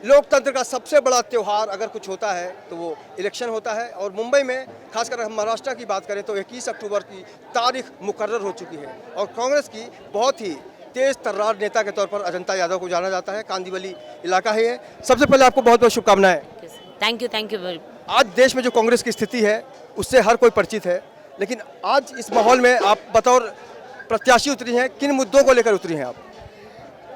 लोकतंत्र का सबसे बड़ा त्यौहार अगर कुछ होता है तो वो इलेक्शन होता है। और मुंबई में खासकर हम महाराष्ट्र की बात करें तो 21 अक्टूबर की तारीख मुकर्रर हो चुकी है और कांग्रेस की बहुत ही तेज तर्रार नेता के तौर पर अजंता यादव को जाना जाता है। कांदिवली इलाका है ये। सबसे पहले आपको बहुत बहुत शुभकामनाएं। थैंक यू आज देश में जो कांग्रेस की स्थिति है उससे हर कोई परिचित है, लेकिन आज इस माहौल में आप बतौर प्रत्याशी उतरी हैं, किन मुद्दों को लेकर उतरी हैं आप?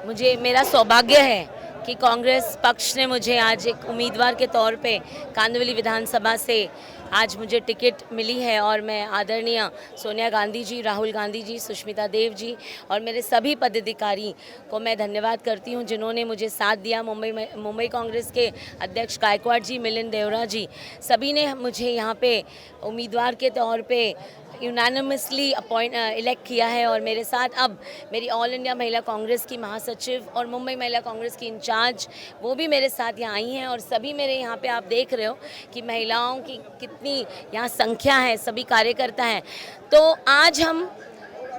मुझे मेरा सौभाग्य है कि कांग्रेस पक्ष ने मुझे आज एक उम्मीदवार के तौर पे कांदिवली विधानसभा से आज मुझे टिकट मिली है और मैं आदरणीय सोनिया गांधी जी, राहुल गांधी जी, सुष्मिता देव जी और मेरे सभी पदाधिकारी को मैं धन्यवाद करती हूं जिन्होंने मुझे साथ दिया। मुंबई कांग्रेस के अध्यक्ष गायकवाड़ जी, मिलिंद देवरा जी, सभी ने मुझे यहां पे उम्मीदवार के तौर पे यूनानिमसली इलेक्ट किया है और मेरे साथ अब मेरी ऑल इंडिया महिला कांग्रेस की महासचिव और मुंबई महिला कांग्रेस की इंचार्ज वो भी मेरे साथ यहाँ आई हैं और सभी मेरे यहाँ पे आप देख रहे हो कि महिलाओं की कितनी यहाँ संख्या है, सभी कार्यकर्ता हैं। तो आज हम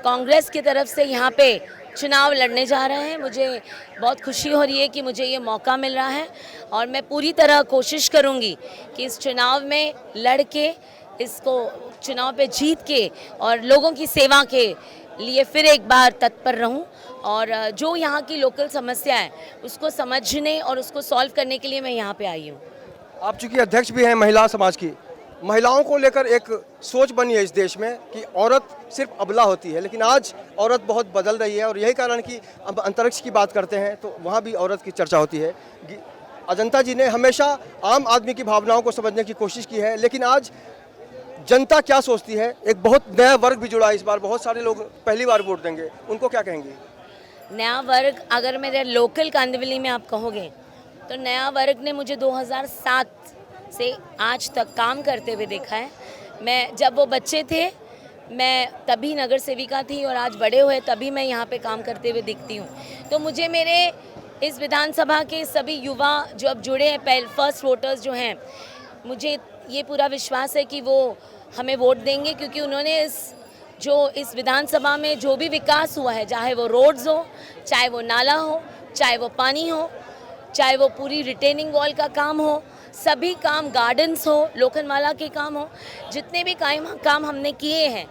कांग्रेस की तरफ से यहाँ पे चुनाव लड़ने जा रहे हैं। मुझे बहुत खुशी हो रही है कि मुझे ये मौका मिल रहा है और मैं पूरी तरह कोशिश करूँगी कि इस चुनाव में लड़ के इसको चुनाव पे जीत के और लोगों की सेवा के लिए फिर एक बार तत्पर रहूं और जो यहाँ की लोकल समस्या है उसको समझने और उसको सॉल्व करने के लिए मैं यहाँ पे आई हूँ। आप चूंकि अध्यक्ष भी हैं महिला समाज की, महिलाओं को लेकर एक सोच बनी है इस देश में कि औरत सिर्फ अबला होती है, लेकिन आज औरत बहुत बदल रही है और यही कारण कि अब अंतरिक्ष की बात करते हैं तो वहाँ भी औरत की चर्चा होती है। अजंता जी ने हमेशा आम आदमी की भावनाओं को समझने की कोशिश की है, लेकिन आज जनता क्या सोचती है, एक बहुत नया वर्ग भी जुड़ा है इस बार, बहुत सारे लोग पहली बार वोट देंगे, उनको क्या कहेंगे? नया वर्ग अगर मेरे लोकल कांदिवली में आप कहोगे तो नया वर्ग ने मुझे 2007 से आज तक काम करते हुए देखा है। मैं जब वो बच्चे थे मैं तभी नगर सेविका थी और आज बड़े हुए तभी मैं यहाँ पे काम करते हुए दिखती हूँ। तो मुझे मेरे इस विधानसभा के सभी युवा जो अब जुड़े हैं, फर्स्ट वोटर्स जो हैं, मुझे ये पूरा विश्वास है कि वो हमें वोट देंगे क्योंकि उन्होंने इस विधानसभा में जो भी विकास हुआ है, चाहे वो रोड्स हो, चाहे वो नाला हो, चाहे वो पानी हो, चाहे वो पूरी रिटेनिंग वॉल का काम हो, सभी काम, गार्डन्स हो, लोखंडवाला के काम हो, जितने भी काम हमने किए हैं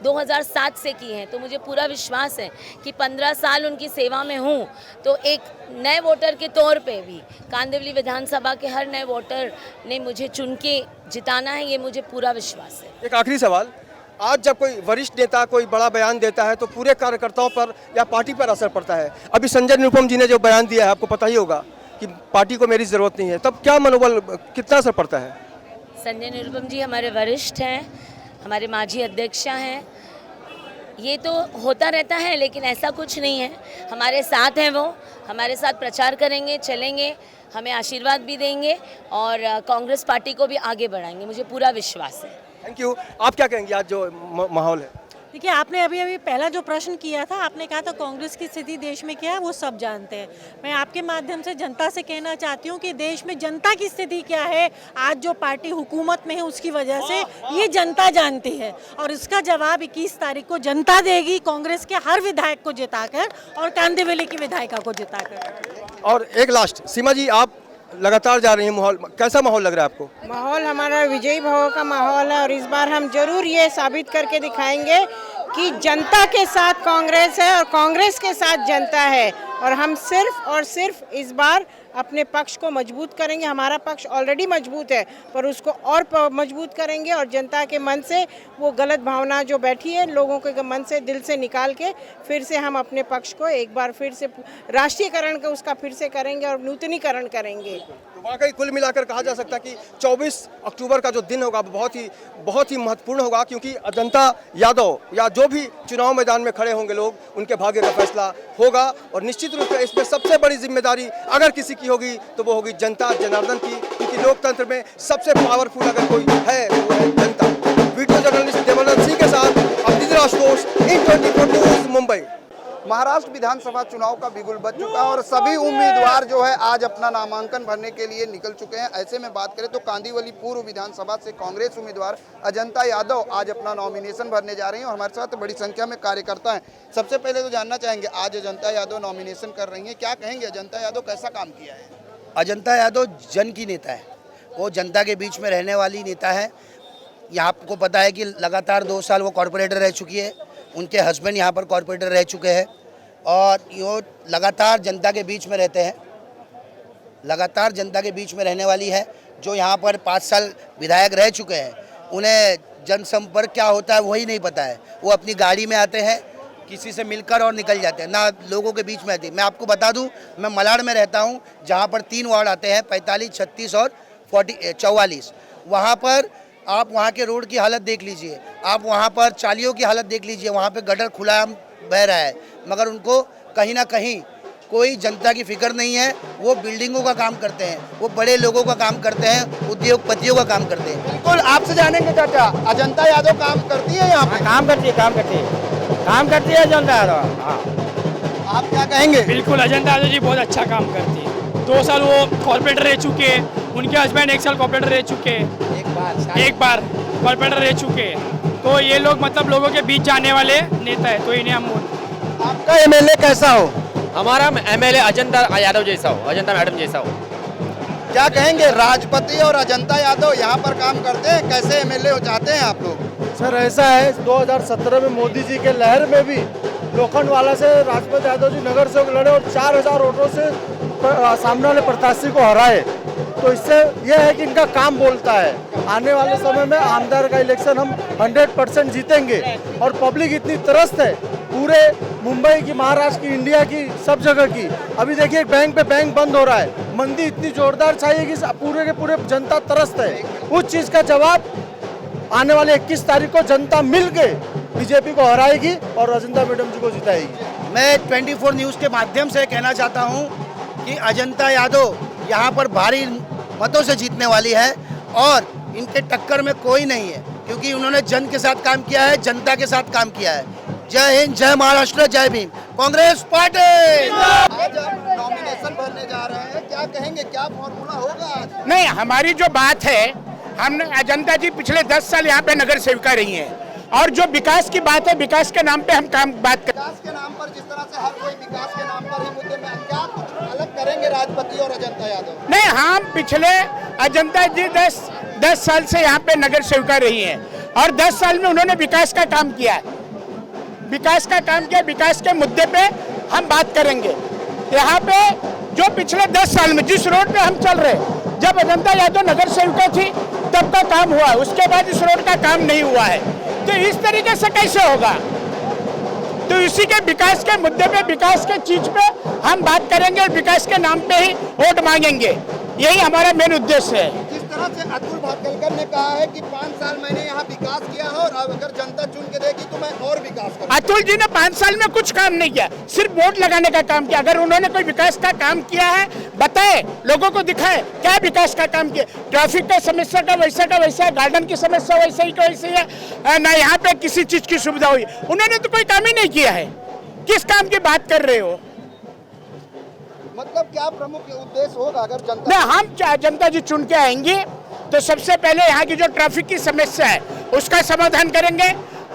2007 से किए हैं। तो मुझे पूरा विश्वास है कि 15 साल उनकी सेवा में हूँ तो एक नए वोटर के तौर पे भी कांदिवली विधानसभा के हर नए वोटर ने मुझे चुन के जिताना है, ये मुझे पूरा विश्वास है। एक आखिरी सवाल, आज जब कोई वरिष्ठ नेता कोई बड़ा बयान देता है तो पूरे कार्यकर्ताओं पर या पार्टी पर असर पड़ता है। अभी संजय निरुपम जी ने जो बयान दिया है आपको पता ही होगा कि पार्टी को मेरी ज़रूरत नहीं है, तब क्या मनोबल, कितना असर पड़ता है? संजय निरुपम जी हमारे वरिष्ठ हैं, हमारे माजी अध्यक्षा हैं, ये तो होता रहता है लेकिन ऐसा कुछ नहीं है। हमारे साथ हैं, वो हमारे साथ प्रचार करेंगे, चलेंगे, हमें आशीर्वाद भी देंगे और कांग्रेस पार्टी को भी आगे बढ़ाएंगे, मुझे पूरा विश्वास है। Thank you. आप क्या कहेंगे आज जो माहौल है? देखिए, आपने अभी पहला जो प्रश्न किया था, आपने कहा था कांग्रेस की स्थिति देश में क्या है, वो सब जानते हैं। मैं आपके माध्यम से जनता से कहना चाहती हूँ कि देश में जनता की स्थिति क्या है, आज जो पार्टी हुकूमत में है उसकी वजह से ये जनता जानती है और इसका जवाब 21 तारीख को जनता देगी, कांग्रेस के हर विधायक को जिताकर और कांदिवली की विधायिका को जिताकर। और एक लास्ट, सीमा जी, आप लगातार जा रही हैं, माहौल कैसा माहौल लग रहा है आपको? माहौल हमारा विजयी भव का माहौल है और इस बार हम जरूर ये साबित करके दिखाएंगे कि जनता के साथ कांग्रेस है और कांग्रेस के साथ जनता है और हम सिर्फ और सिर्फ इस बार अपने पक्ष को मजबूत करेंगे। हमारा पक्ष ऑलरेडी मजबूत है पर उसको और मजबूत करेंगे और जनता के मन से वो गलत भावना जो बैठी है लोगों के मन से, दिल से निकाल के फिर से हम अपने पक्ष को एक बार फिर से राष्ट्रीयकरण का उसका फिर से करेंगे और नूतनीकरण करेंगे। तो वाकई कुल मिलाकर कहा जा सकता है कि 24 अक्टूबर का जो दिन होगा बहुत ही महत्वपूर्ण होगा, क्योंकि अजंता यादव या जो भी चुनाव मैदान में खड़े होंगे लोग, उनके भाग्य का फैसला होगा और निश्चित रूप से इसमें सबसे बड़ी जिम्मेदारी अगर किसी की होगी तो वो होगी जनता जनार्दन की, क्योंकि लोकतंत्र में सबसे पावरफुल अगर कोई है तो वो है जनता। वीडियो जर्नलिस्ट देवानंद सिंह के साथ अभिजीत राजकोष, इन24 न्यूज़, मुंबई। महाराष्ट्र विधानसभा चुनाव का बिगुल बज चुका है और सभी उम्मीदवार जो है आज अपना नामांकन भरने के लिए निकल चुके हैं। ऐसे में बात करें तो कांदिवली पूर्व विधानसभा से कांग्रेस उम्मीदवार अजंता यादव आज अपना नॉमिनेशन भरने जा रही हैं और हमारे साथ बड़ी संख्या में कार्यकर्ता हैं। सबसे पहले तो जानना चाहेंगे, आज अजंता यादव नॉमिनेशन कर रही हैं, क्या कहेंगे? अजंता यादव कैसा काम किया है? अजंता यादव जन की नेता है, वो जनता के बीच में रहने वाली नेता है। यहाँ आपको पता है कि लगातार 2 साल वो कॉरपोरेटर रह चुकी है, उनके हस्बैंड यहाँ पर कॉरपोरेटर रह चुके हैं और वो लगातार जनता के बीच में रहते हैं, लगातार जनता के बीच में रहने वाली है। जो यहाँ पर 5 साल विधायक रह चुके हैं, उन्हें जनसंपर्क क्या होता है वही नहीं पता है। वो अपनी गाड़ी में आते हैं, किसी से मिलकर और निकल जाते हैं, ना लोगों के बीच में आते हैं। मैं आपको बता दूं, मैं मलाड में रहता हूं, जहां पर 3 वार्ड आते हैं, 45, 36 और 44। वहां पर आप वहां के रोड की हालत देख लीजिए, आप वहां पर चालियों की हालत देख लीजिए, वहां पे गटर खुला बह रहा है, मगर उनको कहीं ना कहीं कोई जनता की फिक्र नहीं है। वो बिल्डिंगों का काम करते हैं, वो बड़े लोगों का काम करते हैं, उद्योगपतियों का काम करते हैं। बिल्कुल, आपसे जानेंगे चाचा, अजंता यादव काम करती है यहाँ पे? काम करती है अजंता यादव। हाँ, आप क्या कहेंगे? बिल्कुल, अजंता यादव जी बहुत अच्छा काम करती है। 2 साल वो कॉर्पोरेटर रह चुके हैं, उनके हस्बैंड 1 साल कॉर्पोरेटर रह चुके हैं, एक बार कॉर्पोरेटर रह चुके हैं। तो ये लोग मतलब लोगों के बीच जाने वाले नेता है, तो इन्हें हम आपका एमएलए कैसा हो? हमारा एमएलए अजंता यादव जैसा हो, अजंता मैडम जैसा हो। क्या कहेंगे, राजपति और अजंता यादव यहाँ पर काम करते हैं, कैसे एमएलए हो चाहते हैं आप लोग? सर ऐसा है, 2017 में मोदी जी के लहर में भी लोखंडवाला से राजपति यादव जी नगर सेवक लड़े और 4000 वोटों से सामने वाले प्रत्याशी को हराए। तो इससे यह है कि इनका काम बोलता है। आने वाले समय में आमदार का इलेक्शन हम 100% जीतेंगे और पब्लिक इतनी त्रस्त है, पूरे मुंबई की, महाराष्ट्र की, इंडिया की, सब जगह की। अभी देखिए बैंक पे बैंक बंद हो रहा है, मंदी इतनी जोरदार चाहिए कि पूरे के पूरे जनता त्रस्त है। उस चीज़ का जवाब आने वाले 21 तारीख को जनता मिल के बीजेपी को हराएगी और अजंता मैडम जी को जिताएगी। मैं 24 न्यूज़ के माध्यम से कहना चाहता हूं कि अजंता यादव यहां पर भारी मतों से जीतने वाली है और इनके टक्कर में कोई नहीं है, क्योंकि उन्होंने जन के साथ काम किया है, जनता के साथ काम किया है। जय हिंद, जय महाराष्ट्र, जय भीम, कांग्रेस पार्टी। आज आप नॉमिनेशन भरने जा रहे हैं, क्या कहेंगे, क्या फॉर्मूला होगा आज? नहीं, हमारी जो बात है, हमने अजंता जी पिछले 10 साल यहाँ पे नगर सेविका रही हैं और जो विकास की बात है, विकास के नाम पे हम बात करें। विकास के नाम पर, जिस तरह से हर कोई विकास के नाम पर ही मुद्दे में, क्या कुछ अलग करेंगे राजपति और अजंता यादव? नहीं, हम पिछले अजंता जी 10 साल से यहाँ पे नगर सेविका रही हैं और 10 साल में उन्होंने विकास का काम किया है, विकास के मुद्दे पे हम बात करेंगे। यहाँ पे जो पिछले 10 साल में जिस रोड पे हम चल रहे, जब अजंता यादव नगर सेविका थी तब का काम हुआ, उसके बाद इस रोड का काम नहीं हुआ है। तो इस तरीके से कैसे होगा? तो इसी के विकास के मुद्दे पे, विकास के चीज पे हम बात करेंगे और विकास के नाम पे ही वोट मांगेंगे। यही हमारा मेन उद्देश्य है। जिस तरह से अतुल भाटकर ने कहा है कि 5 साल मैंने यहाँ विकास किया है और अगर जनता चुन के देगी तो मैं और विकास करूंगा। अतुल जी ने 5 साल में कुछ काम नहीं किया, सिर्फ वोट लगाने का काम किया। अगर उन्होंने कोई विकास का काम किया है, बताए, लोगों को दिखाए क्या विकास का काम किया। ट्रैफिक का समस्या का वैसा है, गार्डन की समस्या वैसे ही है, ना यहाँ पे किसी चीज की सुविधा हुई। उन्होंने तो कोई काम ही नहीं किया है। किस काम की बात कर रहे हो? मतलब क्या प्रमुख उद्देश्य होगा अगर जनता? ना, हम जनता जी चुन के आएंगे तो सबसे पहले यहाँ की जो ट्रैफिक की समस्या है उसका समाधान करेंगे।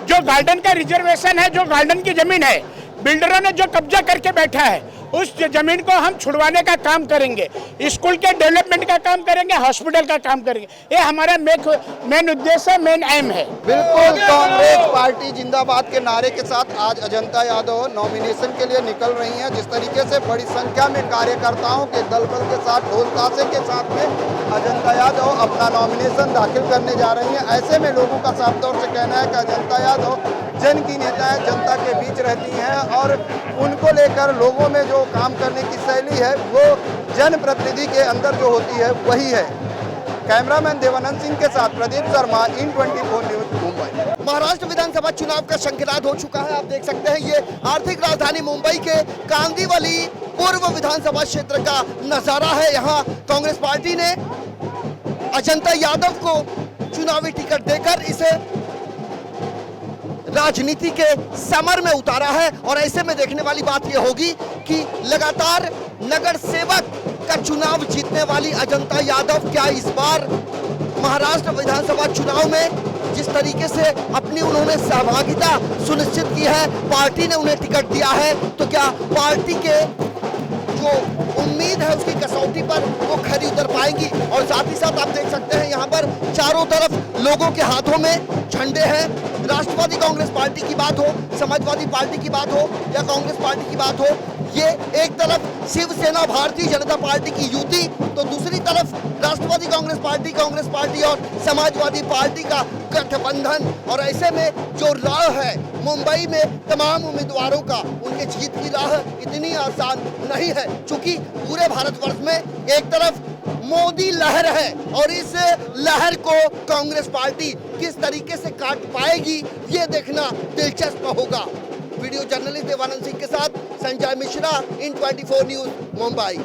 जो गार्डन का रिजर्वेशन है, जो गार्डन की जमीन है, बिल्डरों ने जो कब्जा करके बैठा है, उस जमीन को हम छुड़वाने का काम करेंगे। स्कूल के डेवलपमेंट का काम करेंगे, हॉस्पिटल का काम करेंगे। ये हमारा मेन उद्देश्य है, मेन एम है। बिल्कुल, कांग्रेस पार्टी जिंदाबाद के नारे के साथ आज अजंता यादव नॉमिनेशन के लिए निकल रही हैं। जिस तरीके से बड़ी संख्या में कार्यकर्ताओं के दलबल के साथ, ढोल ताशे के साथ में अजंता यादव अपना नॉमिनेशन दाखिल करने जा रही हैं। ऐसे में लोगों का साफ तौर से कहना है कि अजंता यादव जन की नेता है, जनता के बीच रहती हैं और उनको लेकर लोगों में जो काम करने की शैली है वो जनप्रतिनिधि के अंदर जो होती है वही है। कैमरामैन देवानंद सिंह के साथ प्रदीप शर्मा, इन 24 न्यूज, मुंबई। महाराष्ट्र विधानसभा चुनाव का शंखनाद हो चुका है। आप देख सकते हैं ये आर्थिक राजधानी मुंबई के कांदिवली पूर्व विधानसभा क्षेत्र का नजारा है। यहाँ कांग्रेस पार्टी ने अजंता यादव को चुनावी टिकट देकर इसे राजनीति के समर में उतारा है और ऐसे में देखने वाली बात यह होगी कि लगातार नगर सेवक का चुनाव जीतने वाली अजंता यादव क्या इस बार महाराष्ट्र विधानसभा चुनाव में जिस तरीके से अपनी उन्होंने सहभागिता सुनिश्चित की है, पार्टी ने उन्हें टिकट दिया है, तो क्या पार्टी के जो उम्मीद है उसकी कसौटी पर वो खरी उतर पाएंगी। और साथ ही साथ आप देख सकते हैं यहाँ पर चारों तरफ लोगों के हाथों में झंडे हैं। राष्ट्रवादी कांग्रेस पार्टी की बात हो, समाजवादी पार्टी की बात हो या कांग्रेस पार्टी की बात हो, ये एक तरफ शिवसेना भारतीय जनता पार्टी की युति, तो दूसरी तरफ राष्ट्रवादी कांग्रेस पार्टी और समाजवादी पार्टी का गठबंधन। और ऐसे में जो राह है मुंबई में तमाम उम्मीदवारों का, उनके जीत की राह इतनी आसान नहीं है, क्योंकि पूरे भारतवर्ष में एक तरफ मोदी लहर है और इस लहर को कांग्रेस पार्टी किस तरीके से काट पाएगी ये देखना दिलचस्प होगा। वीडियो जर्नलिस्ट देवानंद सिंह के साथ संजय मिश्रा, इन 24 न्यूज, मुंबई।